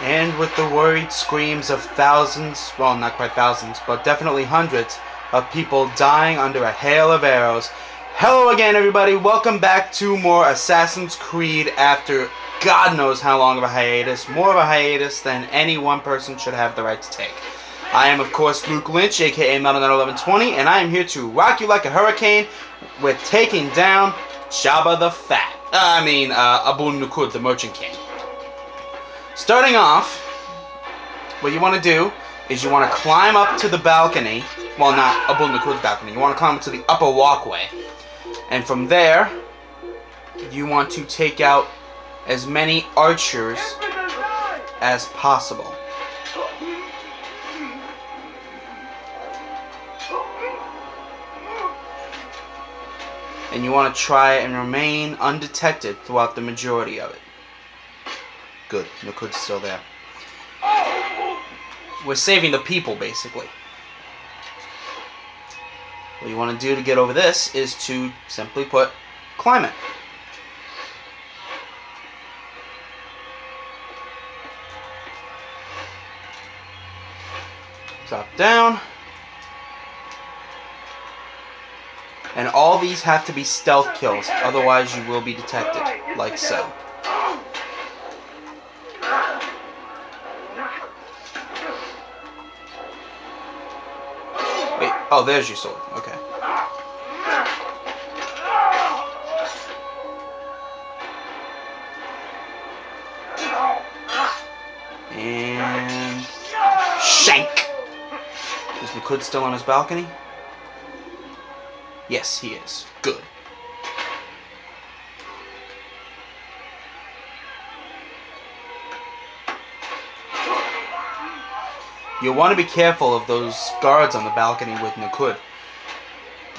And with the worried screams of thousands, well, not quite thousands, but definitely hundreds of people dying under a hail of arrows. Hello again, everybody. Welcome back to more Assassin's Creed after God knows how long of a hiatus. More of a hiatus than any one person should have the right to take. I am, of course, Luke Lynch, aka Metal1120, and I am here to rock you like a hurricane with taking down Jabba the Fat. Abu Nukud, the Merchant King. Starting off, what you want to do is you want to climb up to the balcony. Well, not Abu Nukud's balcony. You want to climb up to the upper walkway. And from there, you want to take out as many archers as possible. And you want to try and remain undetected throughout the majority of it. Good, Nukud's still there. We're saving the people, basically. What you want to do to get over this is to, simply put, climb it. Drop down. And all these have to be stealth kills, otherwise you will be detected, like so. Wait, oh, there's your sword. Okay. And shank. Is Nukud still on his balcony? Yes, he is. Good. You'll want to be careful of those guards on the balcony with Nukud.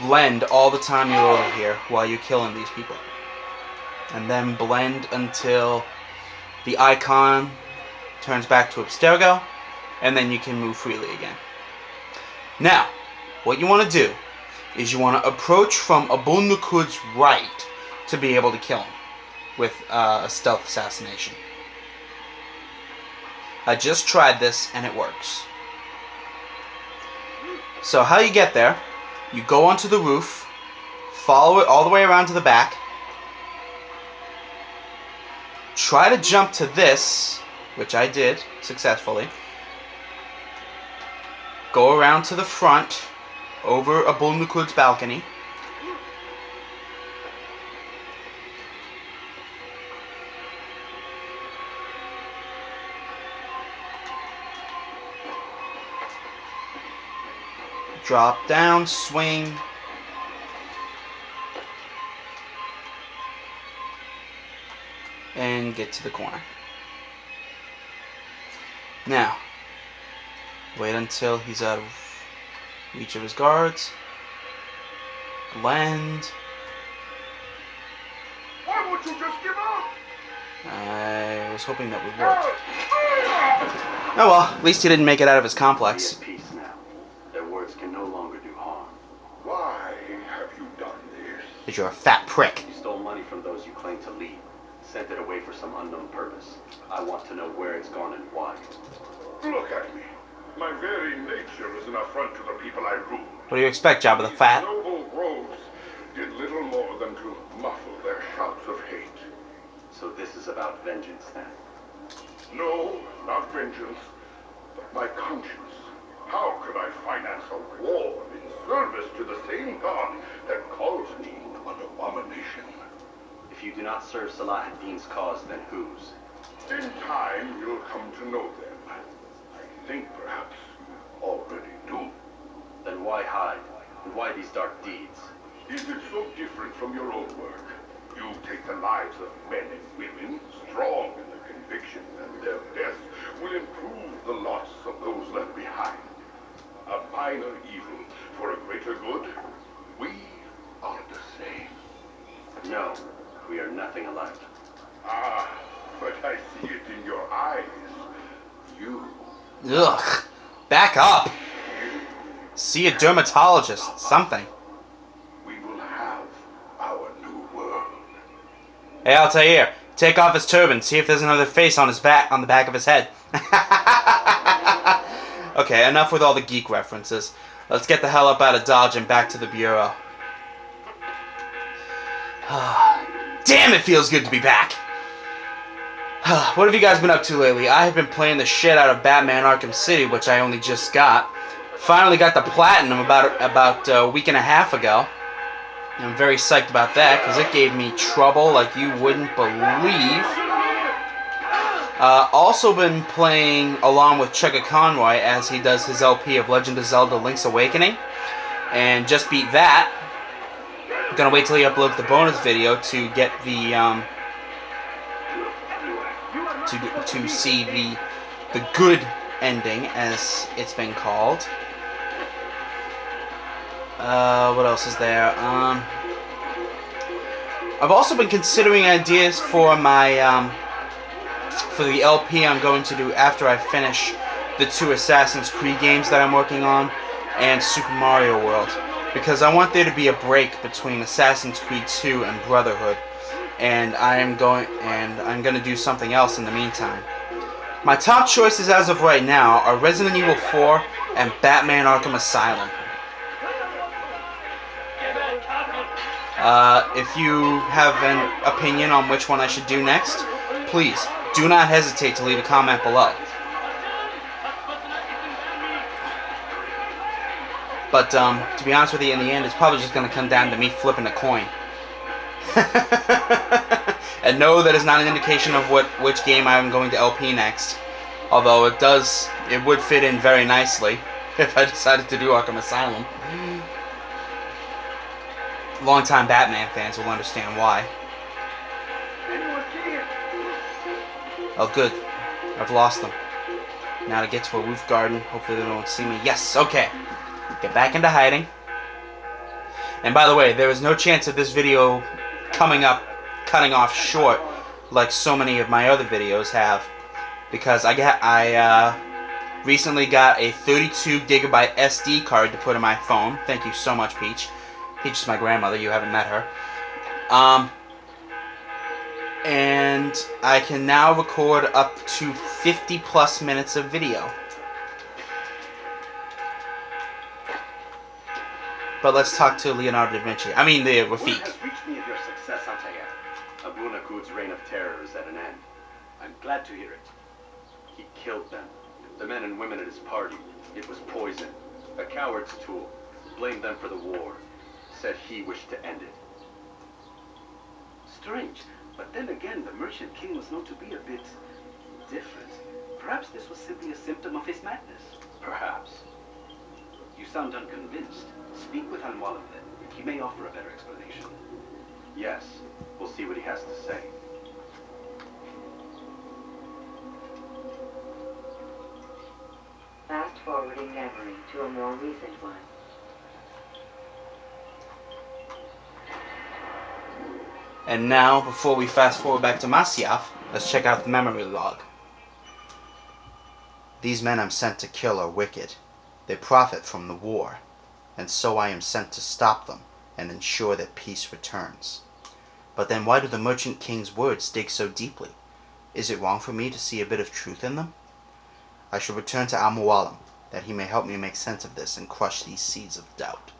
Blend all the time you're over here while you're killing these people. And then blend until the icon turns back to Abstergo, and then you can move freely again. Now, what you want to do is you want to approach from Abu Nukud's right to be able to kill him with a stealth assassination. I just tried this and it works. So how you get there, you go onto the roof, follow it all the way around to the back, try to jump to this, which I did successfully, go around to the front, over Abu Nukud's balcony, drop down, swing, and get to the corner. Now, wait until he's out of reach of his guards. Blend. Why won't you just give up? I was hoping that would work. Oh well, at least he didn't make it out of his complex. Be at peace now. Their words can no longer do harm. Why have you done this? Because you're a fat prick. You stole money from those you claim to lead. Sent it away for some unknown purpose. I want to know where it's gone and why. Look at me. My very nature is an affront to the people I rule. What do you expect, Jabba the Fat? These noble rogues did little more than to muffle their shouts of hate. So this is about vengeance then? No, not vengeance, but my conscience. How could I finance a war in service to the same God that calls me an abomination? If you do not serve Salah ad-Din's cause, then whose? In time, you'll come to know them. I think perhaps you already do. Then why hide? And why these dark deeds? Is it so different from your own work? You take the lives of men and women, strong in the conviction that their death will improve the loss of those left behind. A minor evil for a greater good? We are the same. No, we are nothing alike. Ah, but I see it in your eyes. You. Ugh. Back up. See a dermatologist. Something. We will have our new world. Hey, Altair, Take off his turban. See if there's another face on his back, on the back of his head. Okay, enough with all the geek references. Let's get the hell up out of Dodge and back to the Bureau. Damn, it feels good to be back. What have you guys been up to lately? I have been playing the shit out of Batman Arkham City, which I only just got. Finally got the Platinum about a week and a half ago. I'm very psyched about that, because it gave me trouble like you wouldn't believe. Also been playing along with Chugga Conroy as he does his LP of Legend of Zelda Link's Awakening. And just beat that. Gonna wait till he uploads the bonus video to get the, to see the good ending, as it's been called. What else is there? I've also been considering ideas for my, for the LP I'm going to do after I finish the 2 Assassin's Creed games that I'm working on and Super Mario World, because I want there to be a break between Assassin's Creed 2 and Brotherhood, and I'm going to do something else in the meantime. My top choices as of right now are Resident Evil 4 and Batman Arkham Asylum. If you have an opinion on which one I should do next, please do not hesitate to leave a comment below. But to be honest with you, in the end, it's probably just going to come down to me flipping a coin. And no, that is not an indication of which game I'm going to LP next. Although it would fit in very nicely if I decided to do Arkham Asylum. Longtime Batman fans will understand why. Oh, good. I've lost them. Now to get to a roof garden. Hopefully they don't see me. Yes, okay. Get back into hiding. And by the way, there is no chance of this video cutting off short like so many of my other videos have, because I recently got a 32GB SD card to put in my phone. Thank you so much, Peach. Peach is my grandmother. You haven't met her. And I can now record up to 50+ minutes of video. But let's talk to Leonardo da Vinci. I mean, the Rafik. Word has reached me of your success, Altair. Abu Nakud's reign of terror is at an end. I'm glad to hear it. He killed them. The men and women at his party. It was poison. A coward's tool. Blamed them for the war. Said he wished to end it. Strange. But then again, the Merchant King was known to be a bit different. Perhaps this was simply a symptom of his madness. Perhaps. You sound unconvinced. Speak with Al-Mualim then. He may offer a better explanation. Yes. We'll see what he has to say. Fast-forwarding memory to a more recent one. And now, before we fast forward back to Masyaf, let's check out the memory log. These men I'm sent to kill are wicked. They profit from the war, and so I am sent to stop them and ensure that peace returns. But then why do the Merchant King's words dig so deeply? Is it wrong for me to see a bit of truth in them? I shall return to Al-Mualim, that he may help me make sense of this and crush these seeds of doubt.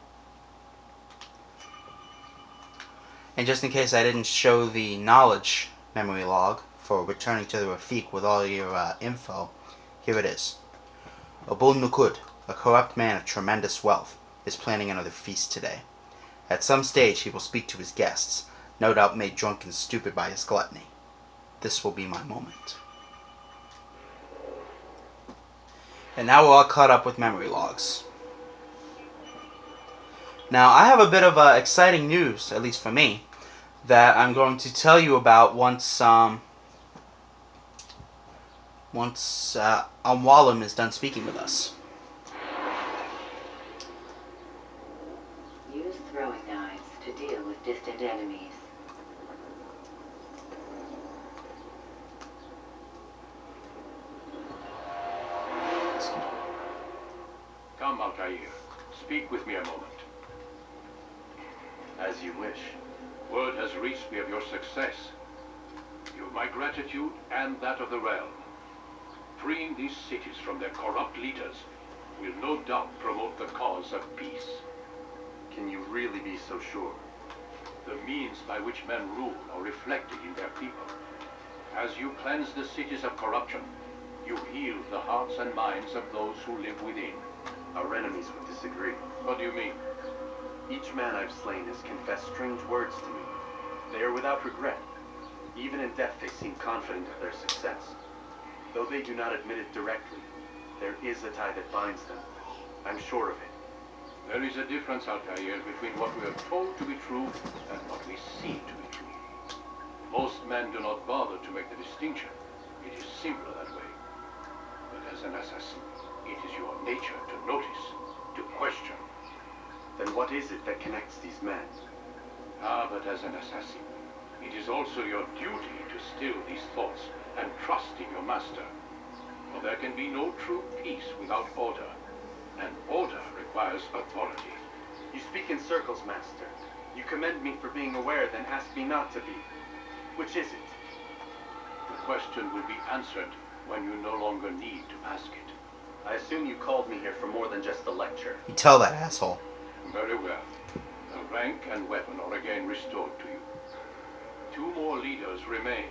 And just in case I didn't show the knowledge memory log for returning to the Rafik with all your info, here it is. Abu Nukud, a corrupt man of tremendous wealth, is planning another feast today. At some stage he will speak to his guests, no doubt made drunk and stupid by his gluttony. This will be my moment. And now we're all caught up with memory logs. Now I have a bit of exciting news, at least for me, that I'm going to tell you about once Al-Mualim is done speaking with us. Use throwing knives to deal with distant enemies. Come, Altair. Speak with me a moment. As you wish. Word has reached me of your success. You have my gratitude and that of the realm. Freeing these cities from their corrupt leaders will no doubt promote the cause of peace. Can you really be so sure? The means by which men rule are reflected in their people. As you cleanse the cities of corruption, you heal the hearts and minds of those who live within. Our enemies would disagree. What do you mean? Each man I've slain has confessed strange words to me. They are without regret. Even in death they seem confident of their success. Though they do not admit it directly, there is a tie that binds them. I'm sure of it. There is a difference, Altair, between what we are told to be true and what we see to be true. Most men do not bother to make the distinction. It is simpler that way. But as an assassin, it is your nature to notice, to question. Then what is it that connects these men? Ah, but as an assassin, it is also your duty to still these thoughts and trust in your master. For there can be no true peace without order, and order requires authority. You speak in circles, Master. You commend me for being aware, then ask me not to be. Which is it? The question will be answered when you no longer need to ask it. I assume you called me here for more than just a lecture. You tell that asshole. Very well. The rank and weapon are again restored to you. 2 more leaders remain.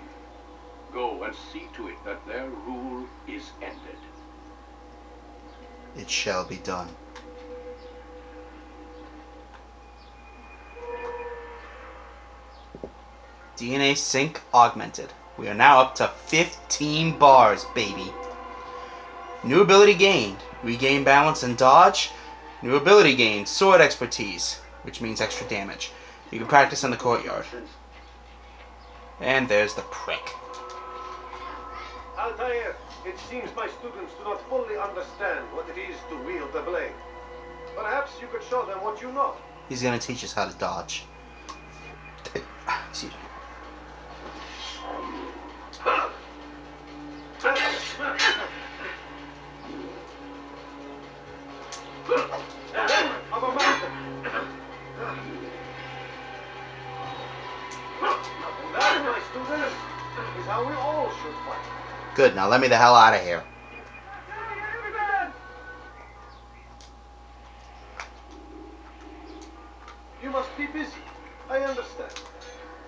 Go and see to it that their rule is ended. It shall be done. DNA sync augmented. We are now up to 15 bars, baby. New ability gained. Regain balance and dodge. New ability gained. Sword expertise, which means extra damage. You can practice in the courtyard. And there's the prick. Altair, it seems my students do not fully understand what it is to wield the blade. Perhaps you could show them what you know. He's gonna teach us how to dodge. Excuse me. The way of a master. And that, my students, is how we all should fight. Good, now let me the hell out of here. You must be busy. I understand.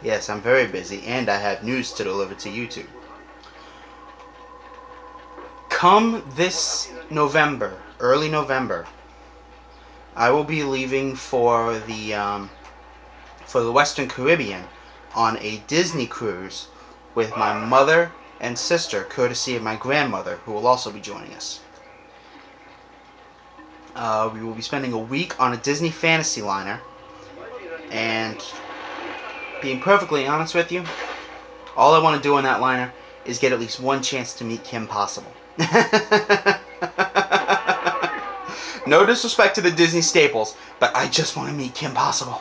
Yes, I'm very busy, and I have news to deliver to YouTube. Come this November, early November, I will be leaving for the Western Caribbean on a Disney cruise with my mother and sister, courtesy of my grandmother, who will also be joining us. We will be spending a week on a Disney fantasy liner, and being perfectly honest with you, all I want to do on that liner is get at least one chance to meet Kim Possible. No disrespect to the Disney staples, but I just want to meet Kim Possible.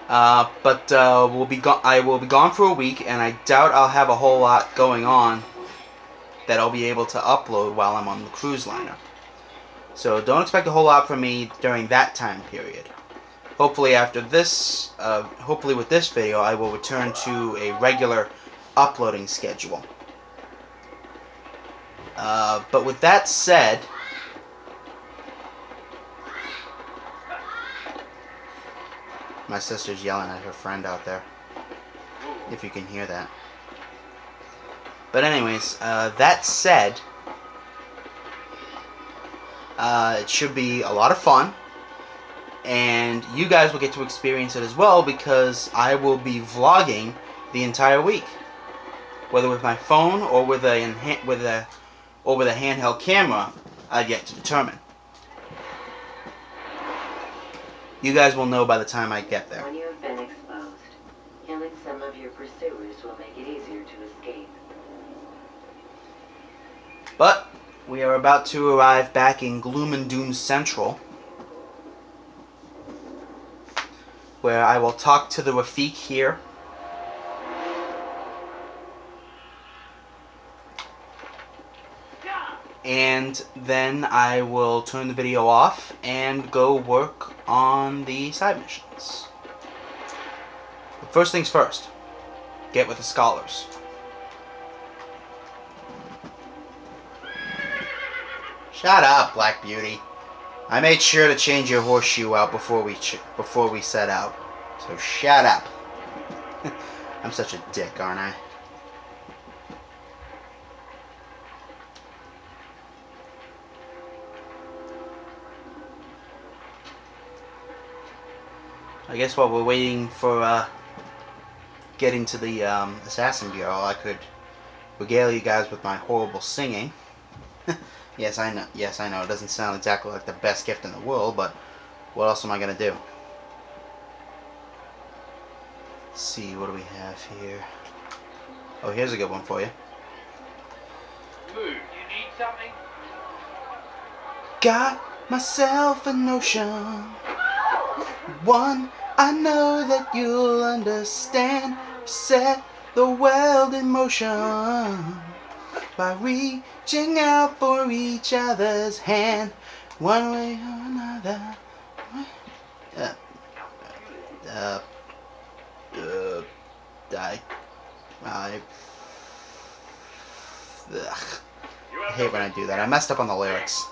I will be gone for a week, and I doubt I'll have a whole lot going on that I'll be able to upload while I'm on the cruise liner. So don't expect a whole lot from me during that time period. Hopefully after this, hopefully with this video, I will return to a regular uploading schedule. But with that said, my sister's yelling at her friend out there, if you can hear that. But anyways, that said, it should be a lot of fun, and you guys will get to experience it as well, because I will be vlogging the entire week, whether with my phone or with a handheld camera. I've yet to determine. You guys will know by the time I get there. When you have been exposed, killing some of your pursuers will make it easier to escape. But we are about to arrive back in Gloom Doom Central, where I will talk to the Fxck here. And then I will turn the video off and go work on the side missions. But first things first, get with the scholars. Shut up, Black Beauty. I made sure to change your horseshoe out before we set out. So shut up. I'm such a dick, aren't I? I guess while we're waiting for getting to the Assassin Bureau, I could regale you guys with my horrible singing. Yes, I know. Yes, I know. It doesn't sound exactly like the best gift in the world, but what else am I gonna do? Let's see, what do we have here? Oh, here's a good one for you. Move. You need something? Got myself a notion, one I know that you'll understand. Set the world in motion by reaching out for each other's hand, one way or another. Uh, uh, uh, I, I, ugh. I hate when I do that. I messed up on the lyrics.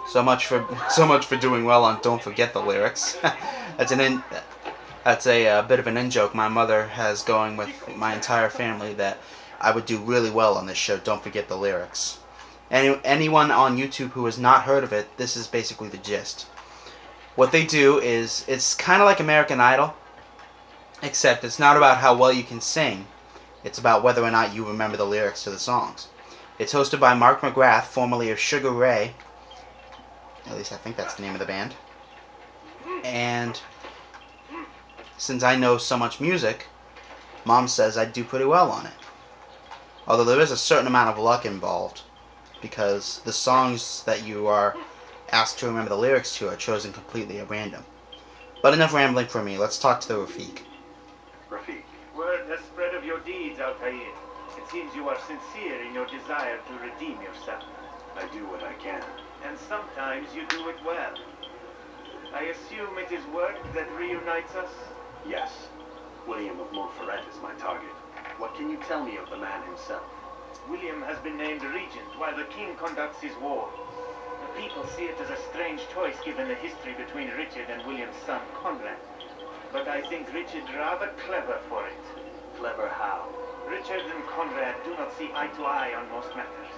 So much for doing well on Don't Forget the Lyrics. That's a bit of an in-joke my mother has going with my entire family, that I would do really well on this show, Don't Forget the Lyrics. Anyone on YouTube who has not heard of it, this is basically the gist. What they do is, it's kind of like American Idol, except it's not about how well you can sing. It's about whether or not you remember the lyrics to the songs. It's hosted by Mark McGrath, formerly of Sugar Ray. At least I think that's the name of the band. And since I know so much music, Mom says I do pretty well on it. Although there is a certain amount of luck involved, because the songs that you are asked to remember the lyrics to are chosen completely at random. But enough rambling for me. Let's talk to the Rafik. Rafik, Word has spread of your deeds, Altair. It seems you are sincere in your desire to redeem yourself. I do what I can. And sometimes you do it well. I assume it is work that reunites us? Yes. William of Monferrat is my target. What can you tell me of the man himself? William has been named regent while the king conducts his war. The people see it as a strange choice given the history between Richard and William's son, Conrad. But I think Richard rather clever for it. Clever how? Richard and Conrad do not see eye to eye on most matters.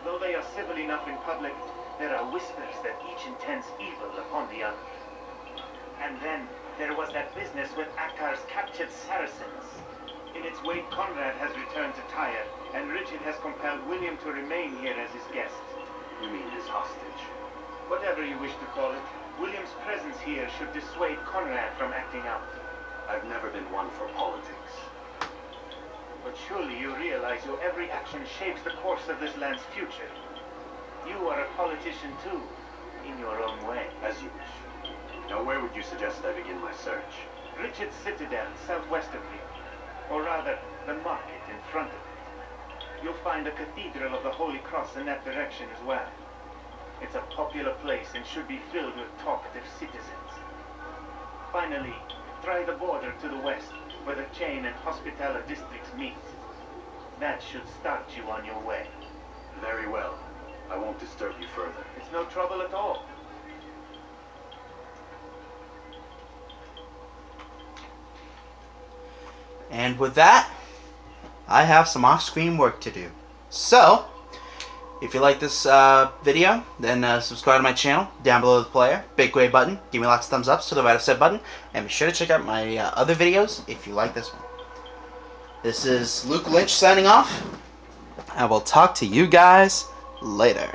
Though they are civil enough in public, there are whispers that each intends evil upon the other. And then there was that business with Akkar's captured Saracens. In its wake, Conrad has returned to Tyre, and Richard has compelled William to remain here as his guest. You mean his hostage? Whatever you wish to call it, William's presence here should dissuade Conrad from acting out. I've never been one for politics. But surely you realize your every action shapes the course of this land's future. You are a politician too, in your own way. As you wish. Now where would you suggest I begin my search? Richard's Citadel, southwest of here. Or rather, the market in front of it. You'll find the Cathedral of the Holy Cross in that direction as well. It's a popular place and should be filled with talkative citizens. Finally, try the border to the west, where the Chain and Hospitaller districts meet. That should start you on your way. Very well. I won't disturb you further. It's no trouble at all. And with that, I have some off-screen work to do. So, if you like this video, then subscribe to my channel down below the player. Big gray button. Give me lots of thumbs ups to the right of said button. And be sure to check out my other videos if you like this one. This is Luke Lynch signing off. I will talk to you guys later.